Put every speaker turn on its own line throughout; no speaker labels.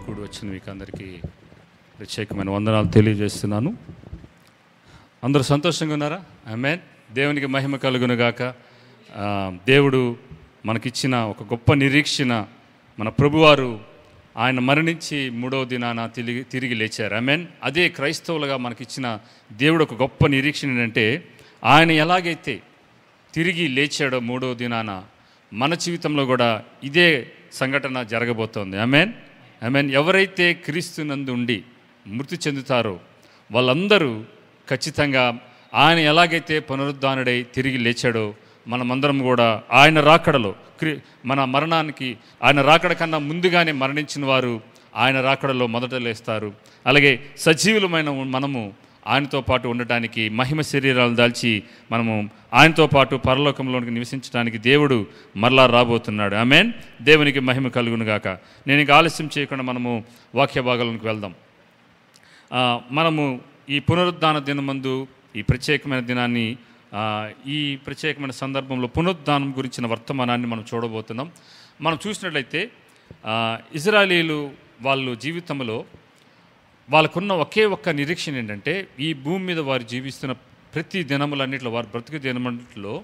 కూడి వచ్చిన మీకు అందరికీ ప్రత్యేకమైన వందనాలు తెలియజేస్తున్నాను. అందరూ సంతోషంగా ఉన్నారా? ఆమేన్. దేవునికి మహిమ కలుగునుగాక. దేవుడు మనకిచ్చిన ఒక గొప్ప నిరీక్షణ, మన ప్రభువారు ఆయన మరణించి 3వ దినాన తిరిగి లేచారు. ఆమేన్. అదే క్రైస్తవులుగా మనకిచ్చిన దేవుడు ఒక గొప్ప నిరీక్షణ ఏంటంటే, ఆయన ఎలాగైతే తిరిగి లేచాడో 3వ దినాన మన జీవితంలో కూడా ఇదే సంఘటన జరగబోతోంది. ఆమేన్. ఆమేన్. ఎవరైతే క్రీస్తునందు ఉండి మృతి చెందుతారో వాళ్ళందరూ ఖచ్చితంగా ఆయన ఎలాగైతే పునరుద్ధానుడై తిరిగి లేచాడో మనమందరం కూడా ఆయన రాకడలో మన మరణానికి ఆయన రాకడ కన్నా ముందుగానే మరణించిన వారు ఆయన రాకడలో మొదట లేస్తారు. అలాగే సజీవులమైన మనము ఆయనతో పాటు ఉండటానికి మహిమ శరీరాలు దాల్చి మనము ఆయనతో పాటు పరలోకంలోనికి నివసించడానికి దేవుడు మరలా రాబోతున్నాడు. ఆమేన్. దేవునికి మహిమ కలుగునుగాక. నేను ఇక ఆలస్యం చేయకుండా మనము వాక్య భాగాలకు వెళ్దాం. మనము ఈ పునరుద్ధాన దినమందు ఈ ప్రత్యేకమైన దినాన్ని ఈ ప్రత్యేకమైన సందర్భంలో పునరుద్ధానం గురించిన వర్తమానాన్ని మనం చూడబోతున్నాం. మనం చూసినట్లయితే ఇజ్రాయేలీలు వాళ్ళు జీవితంలో వాళ్ళకున్న ఒకే ఒక్క నిరీక్షణ ఏంటంటే, ఈ భూమి మీద వారు జీవిస్తున్న ప్రతి దినములన్నింటిలో, వారు బ్రతుకు దినములన్నింటిలో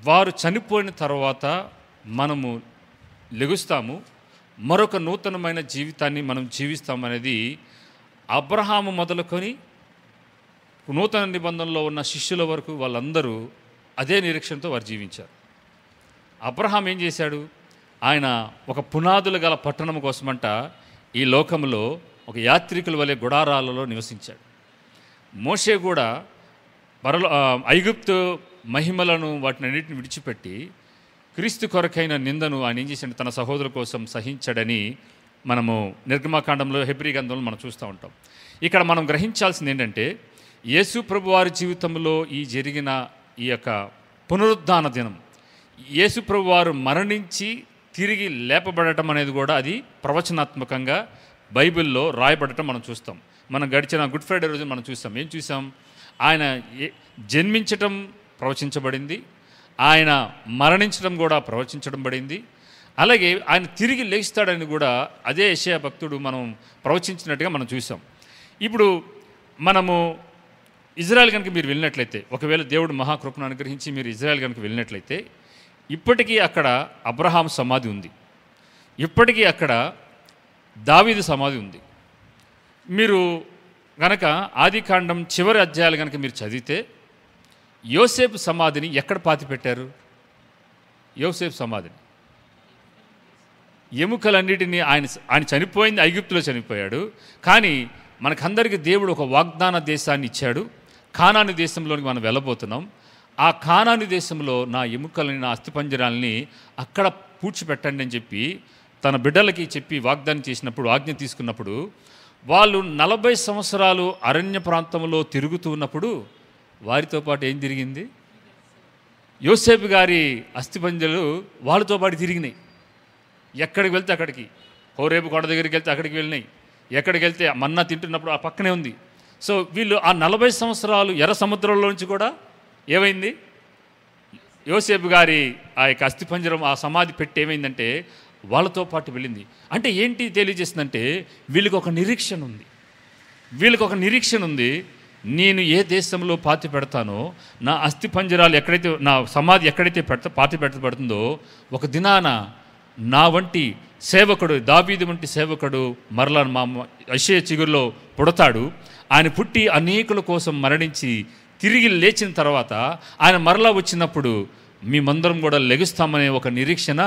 వారు చనిపోయిన తర్వాత మనము లెగుస్తాము, మరొక నూతనమైన జీవితాన్ని మనం జీవిస్తామనేది అబ్రహాము మొదలుకొని నూతన నిబంధనలో ఉన్న శిష్యుల వరకు వాళ్ళందరూ అదే నిరీక్షణతో వారు జీవించారు. అబ్రహాం ఏం చేశాడు? ఆయన ఒక పునాదులు గల పట్టణం కోసమంట ఈ లోకంలో ఒక యాత్రికుల వలె గుడారాలలో నివసించాడు. మోషే కూడా ఐగుప్తు మహిమలను వాటిని అన్నింటిని విడిచిపెట్టి క్రీస్తు కొరకైన నిందను ఆయన ఏం చేశాడు? తన సహోదరుల కోసం సహించాడని మనము నిర్గమాకాండంలో, హెబ్రీ గ్రంథంలో మనం చూస్తూ ఉంటాం. ఇక్కడ మనం గ్రహించాల్సింది ఏంటంటే, యేసు ప్రభు వారి జీవితంలో ఈ జరిగిన ఈ యొక్క పునరుద్ధాన దినం, యేసు ప్రభు వారు మరణించి తిరిగి లేపబడటం అనేది కూడా అది ప్రవచనాత్మకంగా బైబిల్లో రాయబడటం మనం చూస్తాం. మనం గడిచిన గుడ్ ఫ్రైడే రోజు మనం చూస్తాం. ఏం చూసాం? ఆయన జన్మించటం ప్రవచించబడింది, ఆయన మరణించడం కూడా ప్రవచించడం పడింది, అలాగే ఆయన తిరిగి లేస్తాడని కూడా అదే యెషయా భక్తుడు మనం ప్రవచించినట్టుగా మనం చూసాం. ఇప్పుడు మనము ఇజ్రాయెల్ కనుక మీరు వెళ్ళినట్లయితే, ఒకవేళ దేవుడు మహాకృపను అనుగ్రహించి మీరు ఇజ్రాయెల్ కనుక వెళ్ళినట్లయితే, ఇప్పటికీ అక్కడ అబ్రహాం సమాధి ఉంది, ఇప్పటికీ అక్కడ దావీదు సమాధి ఉంది. మీరు కనుక ఆదికాండం చివరి అధ్యాయాలు కనుక మీరు చదివితే, యోసేపు సమాధిని ఎక్కడ పాతిపెట్టారు? యోసేపు సమాధిని, ఎముకలన్నిటినీ ఆయన చనిపోయింది, ఐగుప్తులో చనిపోయాడు. కానీ మనకందరికీ దేవుడు ఒక వాగ్దాన దేశాన్ని ఇచ్చాడు. కానాను దేశంలోనికి మనం వెళ్ళబోతున్నాం. ఆ కానాను దేశంలో నా ఎముకలని, నా అస్థిపంజరాలని అక్కడ పూడ్చిపెట్టండి అని చెప్పి తన బిడ్డలకి చెప్పి వాగ్దానం చేసినప్పుడు, ఆజ్ఞ తీసుకున్నప్పుడు, వాళ్ళు 40 సంవత్సరాలు అరణ్య ప్రాంతంలో తిరుగుతూ ఉన్నప్పుడు వారితో పాటు ఏం తిరిగింది? యోసేపు గారి అస్థిపంజలు వాళ్ళతో పాటు తిరిగినాయి. ఎక్కడికి వెళ్తే అక్కడికి, హోరేబు కొండ దగ్గరికి వెళ్తే అక్కడికి వెళ్ళినాయి, ఎక్కడికి వెళ్తే మన్నా తింటున్నప్పుడు ఆ పక్కనే ఉంది. సో వీళ్ళు ఆ 40 సంవత్సరాలు ఎర్ర సముద్రంలో నుంచి కూడా ఏమైంది? యోసేపు గారి ఆ యొక్క అస్థిపంజరం, ఆ సమాధి పెట్టి ఏమైందంటే వాళ్ళతో పాటు వెళ్ళింది. అంటే ఏంటి తెలియజేస్తుందంటే, వీళ్ళకి ఒక నిరీక్షణ ఉంది, వీళ్ళకి ఒక నిరీక్షణ ఉంది. నేను ఏ దేశంలో పాతి పెడతానో, నా అస్థిపంజరాలు ఎక్కడైతే, నా సమాధి ఎక్కడైతే పాతి పెట్టబడుతుందో, ఒక దినాన నా వంటి సేవకుడు, దావీదు వంటి సేవకుడు మరలా మా యెషయా చిగురులో పుడతాడు. ఆయన పుట్టి అనేకుల కోసం మరణించి తిరిగి లేచిన తర్వాత ఆయన మరలా వచ్చినప్పుడు మేమందరం కూడా లెగుస్తామనే ఒక నిరీక్షణ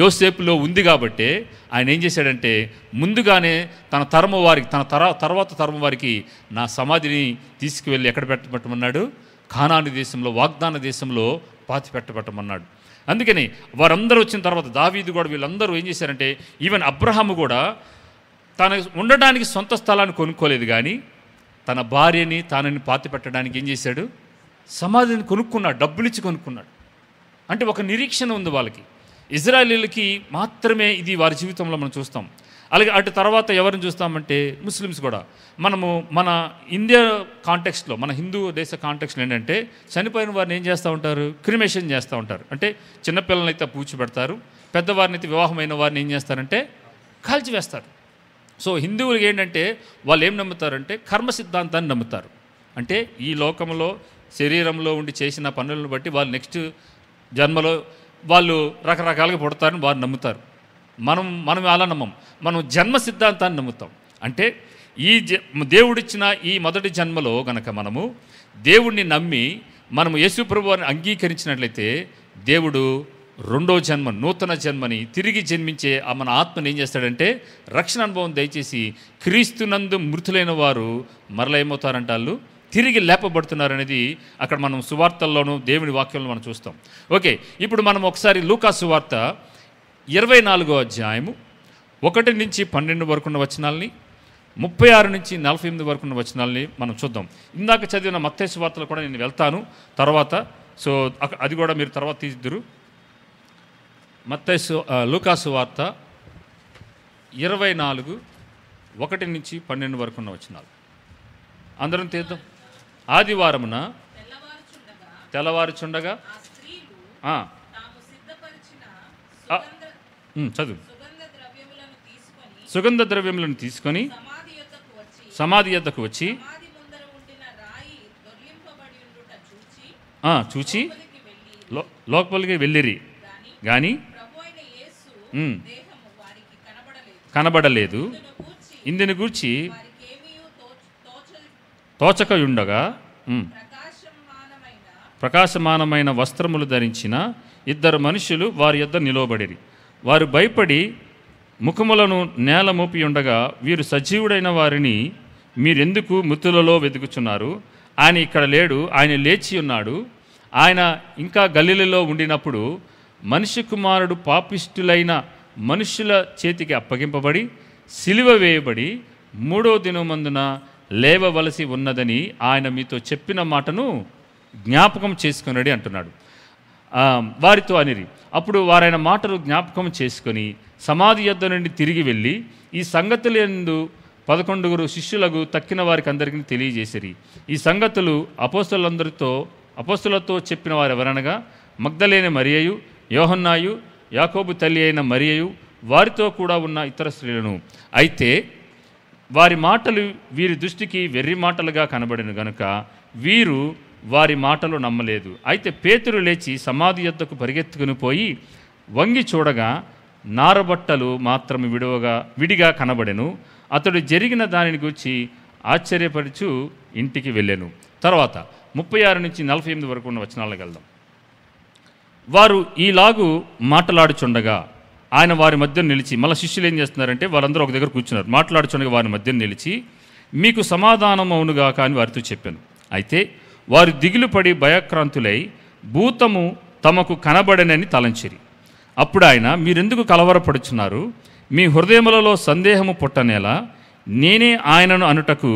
యోసేపులో ఉంది. కాబట్టి ఆయన ఏం చేశాడంటే, ముందుగానే తన తరము వారికి, తర్వాత తరము వారికి నా సమాధిని తీసుకువెళ్ళి ఎక్కడ పెట్టమన్నాడు? కానాను దేశంలో, వాగ్దాన దేశంలో పాతి పెట్టమన్నాడు. అందుకని వారందరూ వచ్చిన తర్వాత దావీదు కూడా, వీళ్ళందరూ ఏం చేశారంటే, ఈవెన్ అబ్రహాము కూడా తన ఉండడానికి సొంత స్థలాన్ని కొనుక్కోలేదు, కానీ తన భార్యని తానని పాతి పెట్టడానికి ఏం చేశాడు? సమాధిని కొనుక్కున్నాడు, డబ్బులిచ్చి కొనుక్కున్నాడు. అంటే ఒక నిరీక్షణ ఉంది వాళ్ళకి. ఇజ్రాయేలీలకి మాత్రమే ఇది వారి జీవితంలో మనం చూస్తాం. అలాగే అటు తర్వాత ఎవరిని చూస్తామంటే ముస్లిమ్స్ కూడా. మనము మన ఇండియా కాంటెక్స్ట్లో, మన హిందూ దేశ కాంటెక్స్లో ఏంటంటే, చనిపోయిన వారిని ఏం చేస్తూ ఉంటారు? క్రిమేషన్ చేస్తూ ఉంటారు. అంటే చిన్నపిల్లలనైతే పూడ్చిపెడతారు, పెద్దవారిని అయితే, వివాహమైన వారిని ఏం చేస్తారంటే కాల్చివేస్తారు. సో హిందువులకి ఏంటంటే వాళ్ళు ఏం నమ్ముతారంటే కర్మ సిద్ధాంతాన్ని నమ్ముతారు. అంటే ఈ లోకంలో శరీరంలో ఉండి చేసిన పనులను బట్టి వాళ్ళు నెక్స్ట్ జన్మలో వాళ్ళు రకరకాలుగా పుడతారని వారు నమ్ముతారు. మనం అలా నమ్మం. మనం జన్మ సిద్ధాంతాన్ని నమ్ముతాం. అంటే ఈ దేవుడిచ్చిన ఈ మొదటి జన్మలో గనక మనము దేవుణ్ణి నమ్మి మనము యేసు ప్రభువుని అంగీకరించినట్లయితే దేవుడు రెండో జన్మ, నూతన జన్మని తిరిగి జన్మించే మన ఆత్మని ఏం చేస్తాడంటే రక్షణ అనుభవం దయచేసి క్రీస్తునందు మృతులైన వారు మరలా ఏమవుతారంటే వాళ్ళు తిరిగి లేపబడుతున్నారనేది అక్కడ మనం సువార్తల్లోనూ దేవుని వాక్యంలో మనం చూస్తాం. ఓకే, ఇప్పుడు మనం ఒకసారి లూకా సువార్త 24వ అధ్యాయము 1 నుంచి 12 వరకు ఉన్న వచనాల్ని, 36 నుంచి 48 వరకు ఉన్న వచనాల్ని మనం చూద్దాం. ఇందాక చదివిన మత్తయి సువార్తలో కూడా నేను వెళ్తాను తర్వాత, సో అది కూడా మీరు తర్వాత తీద్దురు. లూకా సువార్త 24:1 నుంచి 12 వరకు ఉన్న వచనాలు అందరం తీద్దాం. ఆదివారమున తెల్లవారుచుండగా చదువు సుగంధ ద్రవ్యములను తీసుకొని సమాధి యొద్దకు వచ్చి చూచి లోపలికి వెళ్ళిరి, కానీ కనబడలేదు. ఇందుని గూర్చి తోచకయుండగా ప్రకాశమానమైన వస్త్రములు ధరించిన 2 మనుషులు వారి యొద్ద నిలవబడిరి. వారు భయపడి ముఖములను నేల మోపి ఉండగా, వీరు సజీవుడైన వారిని మీరెందుకు మృతులలో వెతుకుచున్నారు? ఆయన ఇక్కడ లేడు, ఆయన లేచి ఉన్నాడు. ఆయన ఇంకా గలిలలో ఉండినప్పుడు మనిషి కుమారుడు పాపిష్టులైన మనుషుల చేతికి అప్పగింపబడి సిలువ వేయబడి 3వ దినమందున లేవవలసి ఉన్నదని ఆయన మీతో చెప్పిన మాటను జ్ఞాపకం చేసుకున్నాడు అంటున్నాడు. వారితో అనిరి. అప్పుడు వారైన మాటలు జ్ఞాపకం చేసుకొని సమాధి యొద్ద నుండి తిరిగి వెళ్ళి ఈ సంగతులందు 11 శిష్యులకు తక్కిన వారికి అందరికీ తెలియజేసిరి. ఈ సంగతులు అపోస్తలులతో చెప్పిన వారు ఎవరనగా మగ్దలేని మరియయు, యోహన్నాయు, యాకోబు తల్లి అయిన మరియయు, వారితో కూడా ఉన్న ఇతర స్త్రీలను. అయితే వారి మాటలు వీరి దృష్టికి వెర్రి మాటలుగా కనబడిన గనుక వీరు వారి మాటలు నమ్మలేదు. అయితే పేతురు లేచి సమాధి యొద్దకు పరిగెత్తుకుని పోయి వంగి చూడగా నారబట్టలు మాత్రం విడిగా కనబడెను. అతడు జరిగిన దానిని గురించి ఆశ్చర్యపరుచు ఇంటికి వెళ్ళాను. తర్వాత 36 నుంచి 48 వరకు ఉన్న వచనాలకు వెళ్దాం. వారు ఈలాగు మాట్లాడుచుండగా ఆయన వారి మధ్య నిలిచి, మళ్ళీ శిష్యులు ఏం చేస్తున్నారంటే వాళ్ళందరూ ఒక దగ్గర కూర్చున్నారు. మాట్లాడుచుండగా వారి మధ్య నిలిచి, మీకు సమాధానం అవునుగా అని వారితో చెప్పాను. అయితే వారు దిగులు పడి భయక్రాంతులై భూతము తమకు కనబడనని తలంచిరి. అప్పుడు ఆయన, మీరెందుకు కలవరపడుచున్నారు? మీ హృదయములలో సందేహము పుట్టనేలా? నేనే ఆయనను అనుటకు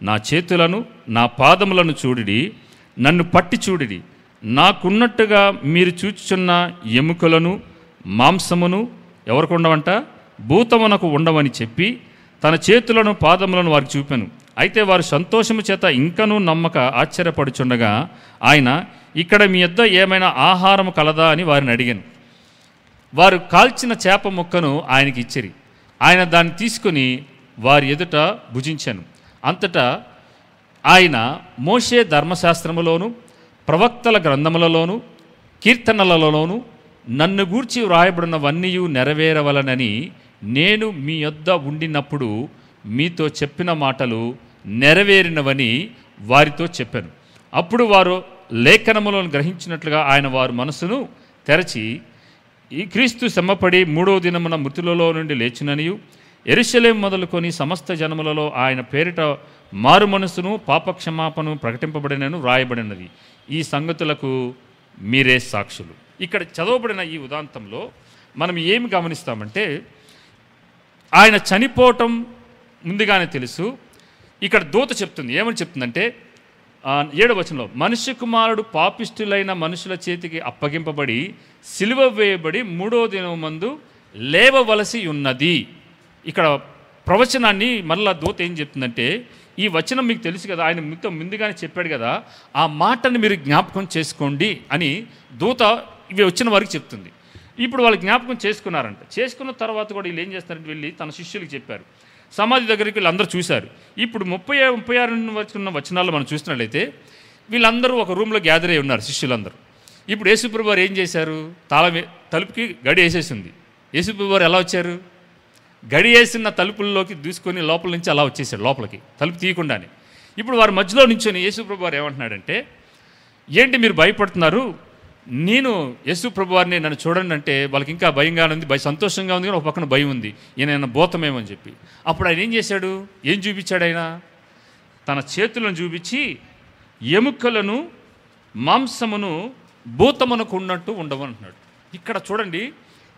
నా చేతులను నా పాదములను చూడిడి, నన్ను పట్టి చూడిడి. నాకున్నట్టుగా మీరు చూచుచున్న ఎముకలను మాంసమును ఎవరికి ఉండవంట? భూతమునకు ఉండవని చెప్పి తన చేతులను పాదములను వారికి చూపాను. అయితే వారు సంతోషము చేత ఇంకనూ నమ్మక ఆశ్చర్యపడుచుండగా ఆయన, ఇక్కడ మీ యొద్ద ఏమైనా ఆహారం కలదా అని వారిని అడిగాను. వారు కాల్చిన చేప ముక్కను ఆయనకి ఇచ్చిరి. ఆయన దాన్ని తీసుకుని వారి ఎదుట భుజించాను. అంతటా ఆయన మోషే ధర్మశాస్త్రములోను ప్రవక్తల గ్రంథములలోను కీర్తనలలోను నన్ను గూర్చి వ్రాయబడినవన్నీ నెరవేరవలనని నేను మీ యొద్ద ఉండినప్పుడు మీతో చెప్పిన మాటలు నెరవేరినవని వారితో చెప్పాను. అప్పుడు వారు లేఖనములను గ్రహించినట్లుగా ఆయన వారి మనసును తెరచి, ఈ క్రీస్తు శ్రమపడి 3వ దినమున మృతులలో నుండి లేచుననియు యెరూషలేము మొదలుకొని సమస్త జనములలో ఆయన పేరిట మారు మనసును పాపక్షమాపణను ప్రకటింపబడినను వ్రాయబడినది. ఈ సంగతులకు మీరే సాక్షులు. ఇక్కడ చదవబడిన ఈ ఉదాంతంలో మనం ఏమి గమనిస్తామంటే, ఆయన చనిపోవటం ముందుగానే తెలుసు. ఇక్కడ దూత చెప్తుంది, ఏమని చెప్తుందంటే 7వ వచనంలో, మనుష్య కుమారుడు పాపిష్టులైన మనుషుల చేతికి అప్పగింపబడి సిలువ వేయబడి 3వ దినమందు లేవవలసి ఉన్నది. ఇక్కడ ప్రవచనాన్ని మళ్ళా దూత ఏం చెప్తుందంటే, ఈ వచనం మీకు తెలుసు కదా, ఆయన మీతో ముందుగానే చెప్పాడు కదా, ఆ మాటను మీరు జ్ఞాపకం చేసుకోండి అని దూత ఇవి వచ్చిన వారికి చెప్తుంది. ఇప్పుడు వాళ్ళు జ్ఞాపకం చేసుకున్నారంట. చేసుకున్న తర్వాత కూడా వీళ్ళు ఏం చేస్తారంటే వెళ్ళి తన శిష్యులకు చెప్పారు. సమాధి దగ్గరికి వీళ్ళందరూ చూశారు. ఇప్పుడు 36 వరకు ఉన్న వచనాల్లో మనం చూసినట్లయితే వీళ్ళందరూ ఒక రూమ్లో గ్యాదర్ అయి ఉన్నారు శిష్యులందరూ. ఇప్పుడు యేసుప్రభు వారు ఏం చేశారు? తలుపుకి గడి వేసేసింది. యేసుప్రభు వారు ఎలా వచ్చారు? గడి వేసిన తలుపుల్లోకి దూసుకొని లోపల నుంచి అలా వచ్చేసాడు లోపలికి, తలుపు తీయకుండానే. ఇప్పుడు వారి మధ్యలో నుంచొని యేసుప్రభు వారు ఏమంటున్నాడంటే, ఏంటి మీరు భయపడుతున్నారు? నేను యేసుప్రభు వారిని నన్ను చూడండి అంటే వాళ్ళకి ఇంకా భయంగా ఉంది, సంతోషంగా ఉంది, కానీ ఒక పక్కన భయం ఉంది, ఈయన భూతమేమో అని చెప్పి. అప్పుడు ఆయన ఏం చేశాడు? ఏం చూపించాడు? ఆయన తన చేతులను చూపించి ఎముకలను మాంసమును భూతమునకు ఉన్నట్టు ఉండవనంటున్నాడు. ఇక్కడ చూడండి,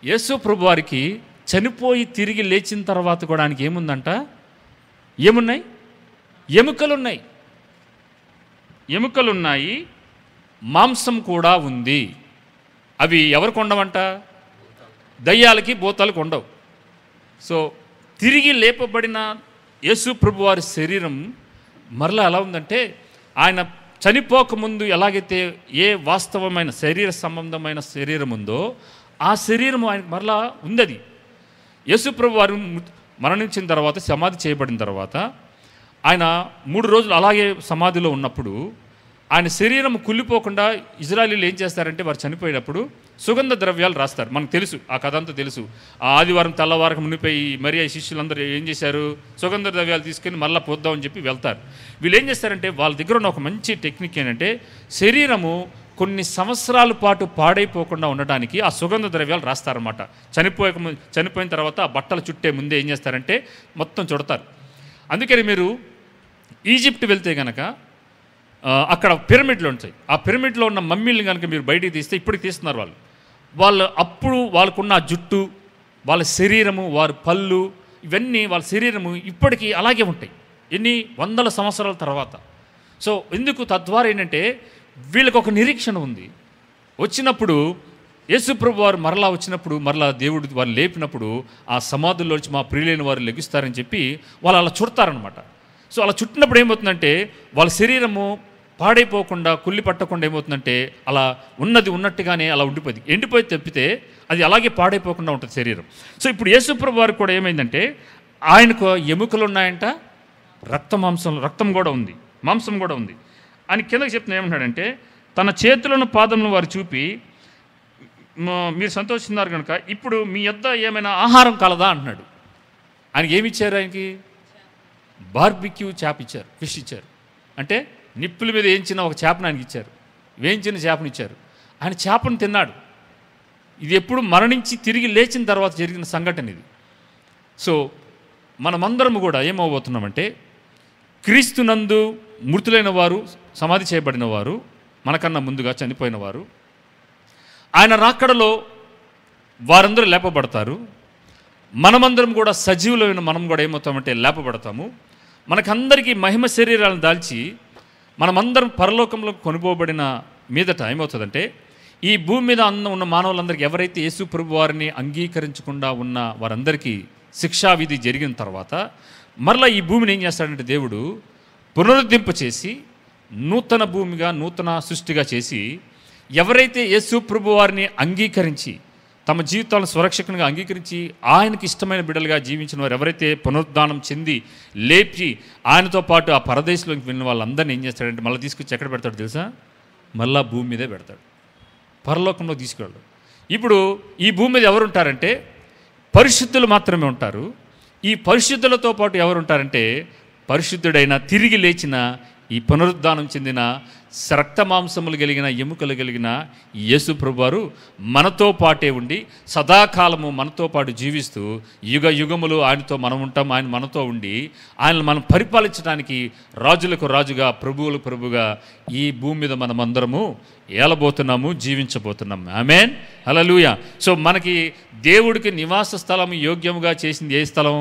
యేసుప్రభు వారికి చనిపోయి తిరిగి లేచిన తర్వాత కూడా ఆయనకి ఏముందంట? ఏమున్నాయి? ఎముకలున్నాయి. ఎముకలున్నాయి, మాంసం కూడా ఉంది. అవి ఎవరికి ఉండవంట? దయ్యాలకి భూతాలకు ఉండవు. సో తిరిగి లేపబడిన యేసుప్రభు వారి శరీరం మరలా ఎలా ఉందంటే, ఆయన చనిపోకముందు ఎలాగైతే ఏ వాస్తవమైన శరీర సంబంధమైన శరీరం ఉందో ఆ శరీరము ఆయనకు మరలా ఉంది. అది యేసుప్రభు వారు మరణించిన తర్వాత, సమాధి చేయబడిన తర్వాత ఆయన 3 రోజులు అలాగే సమాధిలో ఉన్నప్పుడు ఆయన శరీరం కుళ్ళిపోకుండా ఇజ్రాయలీలు ఏం చేస్తారంటే, వారు చనిపోయినప్పుడు సుగంధ ద్రవ్యాలు రాస్తారు. మనకు తెలుసు, ఆ కథ అంతా తెలుసు. ఆ ఆదివారం తెల్లవారకు మునిపోయి మరి ఆ శిష్యులందరూ ఏం చేశారు? సుగంధ ద్రవ్యాలు తీసుకొని మళ్ళీ పోద్దామని చెప్పి వెళ్తారు. వీళ్ళు ఏం చేస్తారంటే, వాళ్ళ దగ్గర ఉన్న ఒక మంచి టెక్నిక్ ఏంటంటే, శరీరము కొన్ని సంవత్సరాల పాటు పాడైపోకుండా ఉండడానికి ఆ సుగంధ ద్రవ్యాలు రాస్తారన్నమాట. చనిపోయిన తర్వాత ఆ బట్టలు చుట్టే ముందే ఏం చేస్తారంటే మొత్తం చుడతారు. అందుకని మీరు ఈజిప్ట్ వెళ్తే కనుక అక్కడ పిరమిడ్లు ఉంటాయి. ఆ పిరమిడ్లో ఉన్న మమ్మీలను కనుక మీరు బయటికి తీస్తే, ఇప్పటికి తీస్తున్నారు వాళ్ళు అప్పుడు వాళ్ళకున్న ఆ జుట్టు, వాళ్ళ శరీరము, వారి పళ్ళు, ఇవన్నీ వాళ్ళ శరీరము ఇప్పటికీ అలాగే ఉంటాయి, ఎన్ని వందల సంవత్సరాల తర్వాత. సో ఎందుకు? తద్వారా ఏంటంటే వీళ్ళకి ఒక నిరీక్షణ ఉంది. వచ్చినప్పుడు యేసుప్రభు వారు మరలా వచ్చినప్పుడు, మరలా దేవుడు వారు లేపినప్పుడు ఆ సమాధుల్లో వచ్చి మా ప్రియులైన వారు లెగుస్తారని చెప్పి వాళ్ళు అలా చుడతారనమాట. సో అలా చుట్టినప్పుడు ఏమవుతుందంటే, వాళ్ళ శరీరము పాడైపోకుండా, కుళ్ళి పట్టకుండా ఏమవుతుందంటే అలా ఉన్నది ఉన్నట్టుగానే అలా ఉండిపోయింది. ఎండిపోయి తప్పితే అది అలాగే పాడైపోకుండా ఉంటుంది శరీరం. సో ఇప్పుడు యేసుప్రభు వారికి కూడా ఏమైందంటే, ఆయనకు ఎముకలు ఉన్నాయంట, రక్తం కూడా ఉంది, మాంసం కూడా ఉంది. ఆయన కిందకి చెప్తున్నా ఏమంటాడంటే, తన చేతులను పాదములను వారు చూపి, మీరు సంతోషిస్తున్నారు కనుక ఇప్పుడు మీ యొద్ద ఏమైనా ఆహారం కలదా అంటున్నాడు. ఆయనకి ఏమి ఇచ్చారు? ఆయనకి బార్బిక్యూ చేప ఇచ్చారు, ఫిష్ ఇచ్చారు. అంటే నిప్పుల మీద వేయించిన ఒక చేపను ఆయనకి ఇచ్చారు, వేయించిన చేపను ఇచ్చారు. ఆయన చేపను తిన్నాడు. ఇది ఎప్పుడు మరణించి తిరిగి లేచిన తర్వాత జరిగిన సంఘటన ఇది. సో మనమందరం కూడా ఏమవబోతున్నామంటే, క్రీస్తునందు మృతులైన వారు, సమాధి చేయబడిన వారు, మనకన్నా ముందుగా చనిపోయిన వారు, ఆయన రాకడలో వారందరూ లేపబడతారు. మనమందరం కూడా సజీవులైన మనం కూడా ఏమవుతామంటే లేపబడతాము. మనకందరికీ మహిమ శరీరాలను దాల్చి మనమందరం పరలోకంలో కొనుపోబడిన మీదట ఏమవుతుందంటే, ఈ భూమి మీద ఉన్న మానవులందరికీ, ఎవరైతే యేసు ప్రభు వారిని అంగీకరించకుండా ఉన్న వారందరికీ శిక్షావిధి జరిగిన తర్వాత మరలా ఈ భూమిని ఏం చేస్తాడంటే దేవుడు పునరుద్ధరింప చేసి నూతన భూమిగా, నూతన సృష్టిగా చేసి, ఎవరైతే యేసు ప్రభు వారిని అంగీకరించి తమ జీవితాలను సురక్షకునిగా అంగీకరించి ఆయనకి ఇష్టమైన బిడ్డలుగా జీవించిన వారు ఎవరైతే పునరుద్ధానం చెంది లేపి ఆయనతో పాటు ఆ పరదేశంలోకి వెళ్ళిన వాళ్ళందరినీ ఏం చేస్తాడంటే మళ్ళీ తీసుకొచ్చి ఎక్కడ పెడతాడు తెలుసా? మళ్ళా భూమి మీదే పెడతాడు, పరలోకంలో తీసుకెళ్ళాడు. ఇప్పుడు ఈ భూమి మీద ఎవరు ఉంటారంటే పరిశుద్ధులు మాత్రమే ఉంటారు. ఈ పరిశుద్ధులతో పాటు ఎవరు ఉంటారంటే పరిశుద్ధుడైన, తిరిగి లేచిన, ఈ పునరుద్ధానం చెందిన, రక్తమాంసములు కలిగిన, ఎముకలు కలిగిన యేసు ప్రభువారు మనతో పాటే ఉండి సదాకాలము మనతో పాటు జీవిస్తూ యుగ యుగములు ఆయనతో మనం ఉంటాం. ఆయన మనతో ఉండి ఆయనను మనం పరిపాలించడానికి రాజులకు రాజుగా, ప్రభువులకు ప్రభుగా ఈ భూమి మీద మనమందరము ఏలబోతున్నాము, జీవించబోతున్నాం. ఆమేన్, హల్లెలూయా. సో మనకి దేవుడికి నివాస స్థలం యోగ్యముగా చేసింది ఏ స్థలం?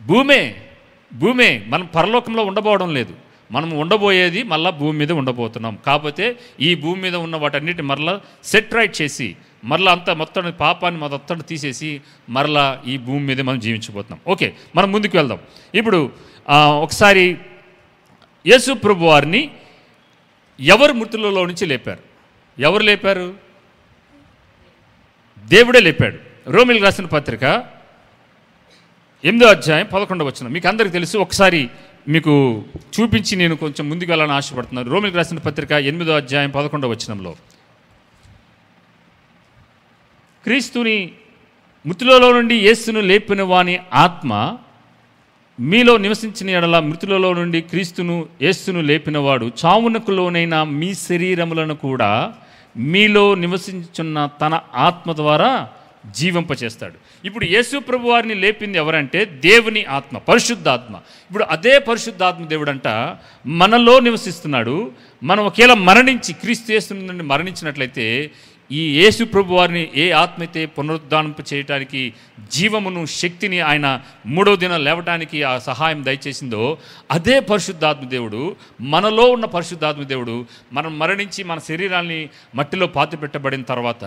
భూమే. మనం పరలోకంలో ఉండబోవడం లేదు, మనం ఉండబోయేది మళ్ళీ భూమి మీద ఉండబోతున్నాం. కాకపోతే ఈ భూమి మీద ఉన్న వాటన్నిటి మరలా సెట్ రైట్ చేసి, మరలా అంతా మొత్తం పాపాన్ని మొత్తం తీసేసి మరలా ఈ భూమి మీద మనం జీవించబోతున్నాం. ఓకే, మనం ముందుకు వెళ్దాం. ఇప్పుడు ఒకసారి యేసు ప్రభు వారిని ఎవరు మృతులలో నుంచి లేపారు? ఎవరు లేపారు? దేవుడే లేపాడు. రోమీయులకు రాసిన పత్రిక 8వ అధ్యాయం 11వ వచనం మీకు అందరికీ తెలుసు. ఒకసారి మీకు చూపించి నేను కొంచెం ముందుకు వెళ్ళాలని ఆశపడుతున్నాను. రోమీయులకు రాసిన పత్రిక 8వ అధ్యాయం 11వ వచనంలో, క్రీస్తుని మృతులలో నుండి యేసును లేపిన వాని ఆత్మ మీలో నివసించిన ఎడల మృతులలో నుండి క్రీస్తును యేసును లేపినవాడు చావునకు లోనైన మీ శరీరములను కూడా మీలో నివసించున్న తన ఆత్మ ద్వారా జీవింపచేస్తాడు. ఇప్పుడు యేసు ప్రభు వారిని లేపింది ఎవరంటే దేవుని ఆత్మ, పరిశుద్ధాత్మ. ఇప్పుడు అదే పరిశుద్ధాత్మ దేవుడంట మనలో నివసిస్తున్నాడు. మనం ఒకవేళ మరణించి క్రీస్తు యేసు నుండి మరణించినట్లయితే ఈ యేసు ప్రభు వారిని ఏ ఆత్మ అయితే పునరుద్ధానింప చేయడానికి జీవమును శక్తిని ఆయన 3వ దినం లేవటానికి ఆ సహాయం దయచేసిందో అదే పరిశుద్ధాత్మ దేవుడు, మనలో ఉన్న పరిశుద్ధాత్మ దేవుడు మనం మరణించి మన శరీరాన్ని మట్టిలో పాతిపెట్టబడిన తర్వాత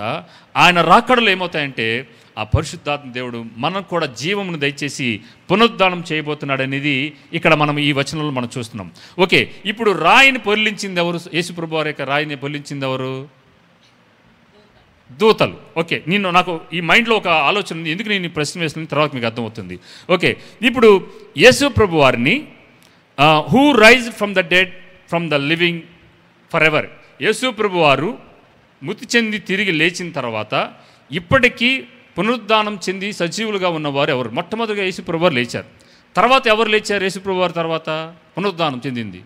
ఆయన రాకడలు ఏమవుతాయంటే ఆ పరిశుద్ధాత్మ దేవుడు మనకు కూడా జీవమును దయచేసి పునరుద్ధానం చేయబోతున్నాడు అనేది ఇక్కడ మనం ఈ వచనంలో మనం చూస్తున్నాం. ఓకే, ఇప్పుడు రాయిని పొర్లించింది ఎవరు? యేసు ప్రభు వారి యొక్క రాయిని పొర్లించింది ఎవరు? దూతలు. ఓకే, నాకు ఈ మైండ్లో ఒక ఆలోచన ఉంది, ఎందుకు నేను ఈ ప్రశ్న వేసిన తర్వాత మీకు అర్థమవుతుంది. ఓకే, ఇప్పుడు యేసు ప్రభు వారిని who rise from the dead from the living for ever, Yesu ప్రభు వారు మృతి చెంది తిరిగి లేచిన తర్వాత ఇప్పటికీ పునరుద్ధానం చెంది సజీవులుగా ఉన్నవారు ఎవరు? మొట్టమొదటిగా యేసు ప్రభు వారు లేచారు. తర్వాత ఎవరు లేచారు? యేసు ప్రభు వారి తర్వాత పునరుద్ధానం చెందింది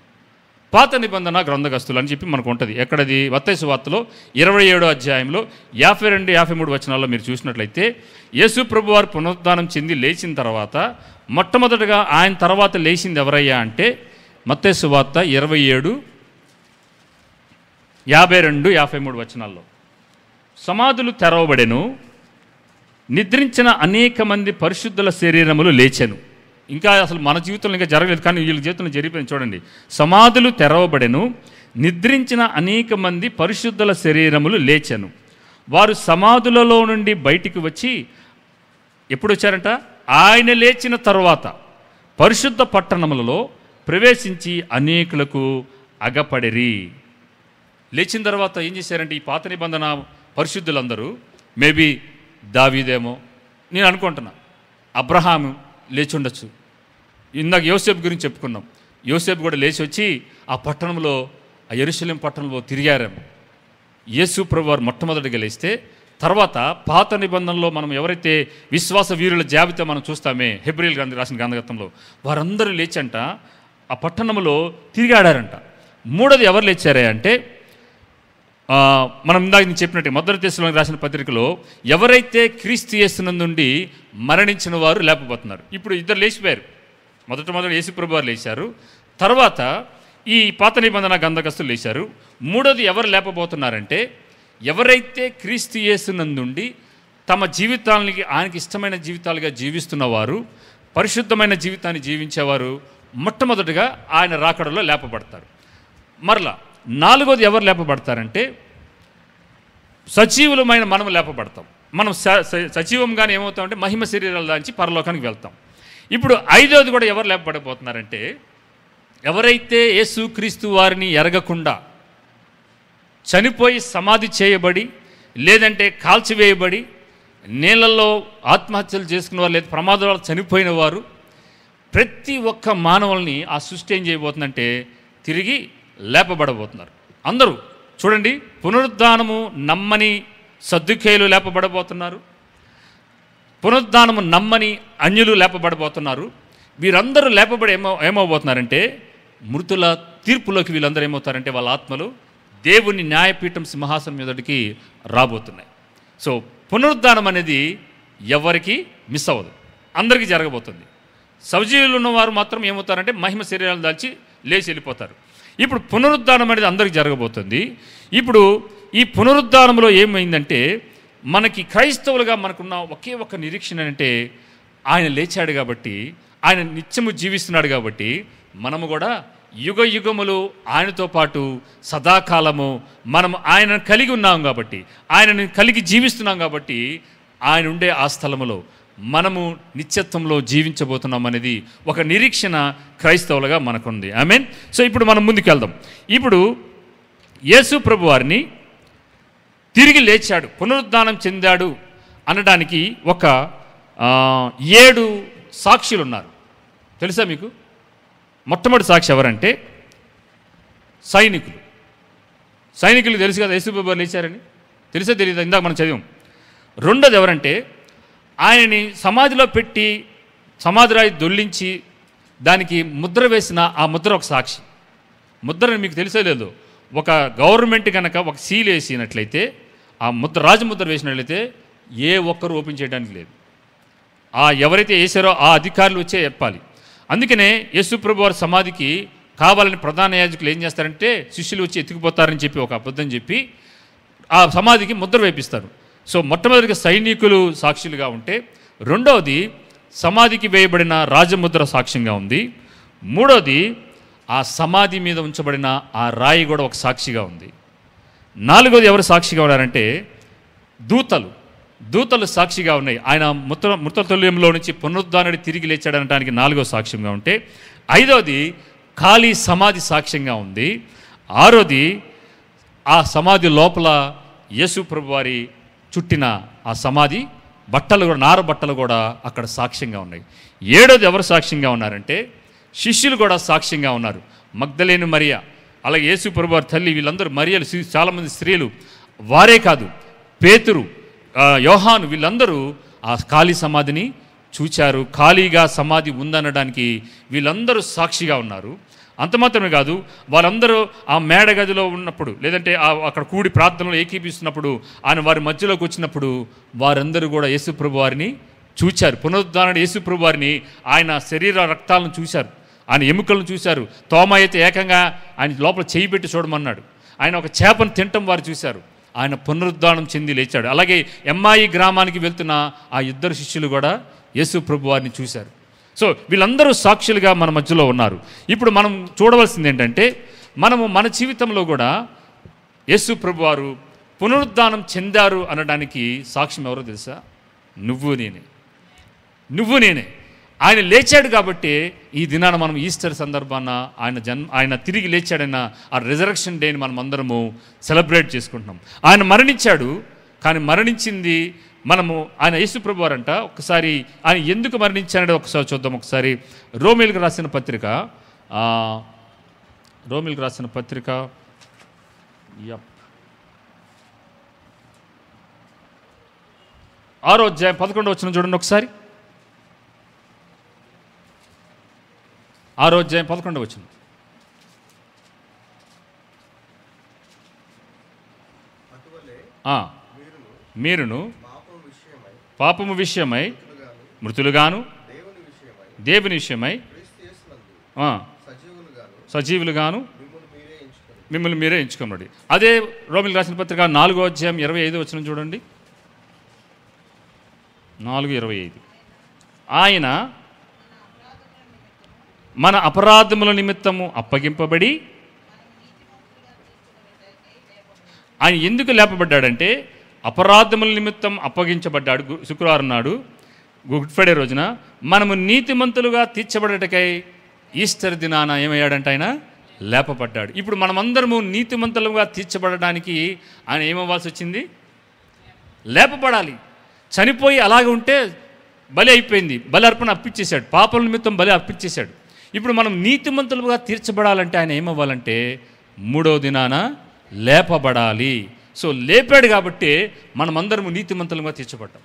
పాత నిబంధన గ్రంథగస్తులు అని చెప్పి మనకు ఉంటుంది. ఎక్కడది? మత్తయి సువార్తలో 27వ అధ్యాయంలో 52, 53 వచనాల్లో మీరు చూసినట్లయితే యేసు ప్రభు వారు పునరుద్ధానం చెంది లేచిన తర్వాత మొట్టమొదటిగా ఆయన తర్వాత లేచింది ఎవరయ్యా అంటే మత్తయి సువార్త 27, 52, 53 వచనాల్లో, సమాధులు తెరవబడెను, నిద్రించిన అనేక మంది పరిశుద్ధుల శరీరములు లేచెను. ఇంకా అసలు మన జీవితంలో ఇంకా జరగలేదు, కానీ వీళ్ళ జీవితంలో జరిగిపోయింది. చూడండి, సమాధులు తెరవబడెను, నిద్రించిన అనేక మంది పరిశుద్ధుల శరీరములు లేచెను. వారు సమాధులలో నుండి బయటికి వచ్చి ఎప్పుడు వచ్చారంట? ఆయన లేచిన తరువాత పరిశుద్ధ పట్టణములలో ప్రవేశించి అనేకులకు అగపడిరి. లేచిన తర్వాత ఏం చేశారంటే ఈ పాత నిబంధన పరిశుద్ధులందరూ, మేబీ దావీదేమో నేను అనుకుంటున్నా, అబ్రహాము లేచి ఉండొచ్చు. ఇందాక యోసేపు గురించి చెప్పుకున్నాం. యోసేపు కూడా లేచి వచ్చి ఆ పట్టణంలో, ఆ యెరూషలేము పట్టణంలో తిరిగారేమో. యేసు ప్రభు వారు మొట్టమొదటిగా లేస్తే తర్వాత పాత నిబంధనలో మనం ఎవరైతే విశ్వాస వీరుల జాబితా మనం చూస్తామే హెబ్రీయులకు రాసిన గ్రంథగతంలో, వారందరూ లేచంట ఆ పట్టణంలో తిరిగాడారంట. మూడోది ఎవరు లేచారే అంటే మనం ఇందాక నేను చెప్పినట్టు మొదటి దశలోకి రాసిన పత్రికలో ఎవరైతే క్రీస్తు యేసునందుండి మరణించిన వారు లేపబోతున్నారు. ఇప్పుడు ఇద్దరు లేచిపోయారు. మొదట యేసు ప్రభు వారు లేచారు, తర్వాత ఈ పాత నిబంధన గ్రంథగస్తులు లేచారు. మూడోది ఎవరు లేపబోతున్నారంటే ఎవరైతే క్రీస్తు యేసునందుండి తమ జీవితాలకి ఆయనకి ఇష్టమైన జీవితాలుగా జీవిస్తున్నవారు, పరిశుద్ధమైన జీవితాన్ని జీవించేవారు మొట్టమొదటిగా ఆయన రాకడలో లేపబడతారు. మరలా నాలుగోది ఎవరు లేపబడతారంటే సజీవులమైన మనం లేపబడతాం. మనం సజీవంగానే ఏమవుతామంటే మహిమ శరీరాలు దాంచి పరలోకానికి వెళ్తాం. ఇప్పుడు ఐదోది కూడా ఎవరు లేపబడిపోతున్నారంటే ఎవరైతే యేసు క్రీస్తు వారిని ఎరగకుండా చనిపోయి సమాధి చేయబడి లేదంటే కాల్చివేయబడి నీళ్ళల్లో ఆత్మహత్యలు చేసుకున్నవారు లేదా ప్రమాదాలు చనిపోయిన వారు, ప్రతి ఒక్క మానవుల్ని ఆ సృష్టి ఏం చేయబోతుందంటే తిరిగి లేపబడబోతున్నారు. అందరూ చూడండి, పునరుద్ధానము నమ్మని సద్దుకేయులు లేపబడబోతున్నారు, పునరుద్ధానము నమ్మని అన్యులు లేపబడబోతున్నారు. వీరందరూ లేపబడి ఏమవబోతున్నారంటే మృతుల తీర్పులోకి వీళ్ళందరూ ఏమవుతారంటే వాళ్ళ ఆత్మలు దేవుని న్యాయపీఠం సింహాసనం మీదకి రాబోతున్నాయి. సో పునరుద్ధానం అనేది ఎవరికి మిస్ అవ్వదు, అందరికీ జరగబోతుంది. సజీవులు ఉన్నవారు మాత్రం ఏమవుతారంటే మహిమ శరీరాలు దాల్చి లేచి వెళ్ళిపోతారు. ఇప్పుడు పునరుద్ధానం అనేది అందరికీ జరగబోతుంది. ఇప్పుడు ఈ పునరుద్ధానంలో ఏమైందంటే మనకి క్రైస్తవులుగా మనకున్న ఒకే ఒక్క నిరీక్షణ అంటే ఆయన లేచాడు కాబట్టి, ఆయన నిత్యము జీవిస్తున్నాడు కాబట్టి మనము కూడా యుగ యుగములు ఆయనతో పాటు సదాకాలము మనం ఆయనను కలిగి ఉన్నాం కాబట్టి, ఆయనను కలిగి జీవిస్తున్నాం కాబట్టి ఆయన ఉండే ఆ స్థలములో మనము నిత్యత్వంలో జీవించబోతున్నాం అనేది ఒక నిరీక్షణ క్రైస్తవులుగా మనకుంది. ఆమేన్. సో ఇప్పుడు మనం ముందుకు వెళ్దాం. ఇప్పుడు యేసు ప్రభు వారిని తిరిగి లేచాడు, పునరుద్ధానం చెందాడు అనడానికి ఒక 7 సాక్షులు ఉన్నారు. తెలుసా మీకు? మొట్టమొదటి సాక్షి ఎవరంటే సైనికులు తెలుసు కదా, యేసుప్రభువారు లేచారని తెలుసా తెలియదు? ఇందాక మనం చదివాం. రెండోది ఎవరంటే ఆయనని సమాధిలో పెట్టి సమాధిరాయి దొల్లించి దానికి ముద్ర వేసిన ఆ ముద్ర ఒక సాక్షి. ముద్రని మీకు తెలిసే లేదు, ఒక గవర్నమెంట్ కనుక ఒక సీల్ వేసినట్లయితే ఆ ముద్ర రాజముద్ర వేసినట్లయితే ఏ ఒక్కరు ఓపెన్ చేయడానికి లేదు. ఎవరైతే వేసారో ఆ అధికారులు వచ్చే చెప్పాలి. అందుకనే యేసుప్రభు వారి సమాధికి కావాలని ప్రధాన యాజకులు ఏం చేస్తారంటే శిష్యులు వచ్చి ఎత్తుకుపోతారని చెప్పి ఒక అబద్ధం చెప్పి ఆ సమాధికి ముద్ర వేపిస్తారు. సో మొట్టమొదటిగా సైనికులు సాక్షులుగా ఉంటే, రెండవది సమాధికి వేయబడిన రాజముద్ర సాక్ష్యంగా ఉంది, మూడోది ఆ సమాధి మీద ఉంచబడిన ఆ రాయి కూడా ఒక సాక్షిగా ఉంది, నాలుగోది ఎవరు సాక్షిగా ఉన్నారంటే దూతలు సాక్షిగా ఉన్నాయి. ఆయన మృతతుల్యంలో నుంచి పునరుద్ధానుడి తిరిగి లేచాడనడానికి 4వ సాక్ష్యంగా ఉంటే, ఐదోది ఖాళీ సమాధి సాక్ష్యంగా ఉంది, ఆరోది ఆ సమాధి లోపల యేసు ప్రభు వారి చుట్టిన ఆ సమాధి బట్టలు కూడా, నార బట్టలు కూడా అక్కడ సాక్ష్యంగా ఉన్నాయి. ఏడోది ఎవరు సాక్ష్యంగా ఉన్నారంటే శిష్యులు కూడా సాక్ష్యంగా ఉన్నారు. మగ్దలేను మరియ, అలాగే యేసు ప్రభు వారి తల్లి, వీళ్ళందరూ మరియలు, చాలామంది స్త్రీలు, వారే కాదు పేతురు, యోహాను, వీళ్ళందరూ ఆ ఖాళీ సమాధిని చూచారు. ఖాళీగా సమాధి ఉందనడానికి వీళ్ళందరూ సాక్షిగా ఉన్నారు. అంత మాత్రమే కాదు, వాళ్ళందరూ ఆ మేడ గదిలో ఉన్నప్పుడు, లేదంటే అక్కడ కూడి ప్రార్థనలో ఏకీపిస్తున్నప్పుడు ఆయన వారి మధ్యలోకి వచ్చినప్పుడు వారందరూ కూడా యేసుప్రభు వారిని చూచారు. పునరుద్ధారణ యేసుప్రభు వారిని, ఆయన శరీర రక్తాలను చూశారు, ఆయన ఎముకలను చూశారు. తోమ అయితే ఏకంగా ఆయన లోపల చేయి పెట్టి చూడమన్నాడు. ఆయన ఒక చేపను తినటం వారు చూశారు. ఆయన పునరుద్ధానం చెంది లేచాడు. అలాగే ఎమ్మాయి గ్రామానికి వెళ్తున్న ఆ 2 శిష్యులు కూడా యేసుప్రభు వారిని చూశారు. సో వీళ్ళందరూ సాక్షులుగా మన మధ్యలో ఉన్నారు. ఇప్పుడు మనం చూడవలసింది ఏంటంటే, మనము మన జీవితంలో కూడా యేసుప్రభు వారు పునరుద్ధానం చెందారు అనడానికి సాక్ష్యం ఎవరో తెలుసా? నువ్వు నేనే. ఆయన లేచాడు కాబట్టి ఈ దినాన మనం ఈస్టర్ సందర్భాన ఆయన తిరిగి లేచాడన్న ఆ రిజరక్షన్ డేని మనం అందరము సెలబ్రేట్ చేసుకుంటున్నాం. ఆయన మరణించాడు, కానీ మరణించింది మనము, ఆయన యేసుప్రభు వారంట. ఒకసారి ఆయన ఎందుకు మరణించాడో ఒకసారి చూద్దాం. ఒకసారి రోమీలకు రాసిన పత్రిక 6వ అధ్యాయం 11వ వచనం చూడండి ఒకసారి. 6వ అధ్యాయం 11వ వచనం. మీరును పాపము విషయమై మృతులుగాను దేవుని విషయమై సజీవులుగాను మిమ్మల్ని మీరే ఎంచుకోమడి. అదే రోమీయులకు రాసిన పత్రిక 4వ అధ్యాయం 25వ వచనం చూడండి. 4:25. ఆయన మన అపరాధముల నిమిత్తము అప్పగింపబడి, ఆయన ఎందుకు లేపబడ్డాడంటే అపరాధముల నిమిత్తం అప్పగించబడ్డాడు. శుక్రవారం నాడు, గుడ్ ఫ్రైడే రోజున మనము నీతిమంతులుగా తీర్చబడటకై ఈస్టర్ దినాన ఏమయ్యాడంటే ఆయన లేపబడ్డాడు. ఇప్పుడు మనమందరము నీతిమంతులుగా తీర్చబడడానికి ఆయన ఏమవ్వాల్సి వచ్చింది? లేపబడాలి. చనిపోయి అలాగే ఉంటే బలి అయిపోయింది, బలి అర్పణ అప్పించేశాడు, పాపల నిమిత్తం బలి అప్పించేశాడు. ఇప్పుడు మనం నీతిమంతులుగా తీర్చబడాలంటే ఆయన ఏమవ్వాలంటే 3వ దినాన లేపబడాలి. సో లేపాడు కాబట్టి మనమందరము నీతిమంతులుగా తీర్చబడ్డాం.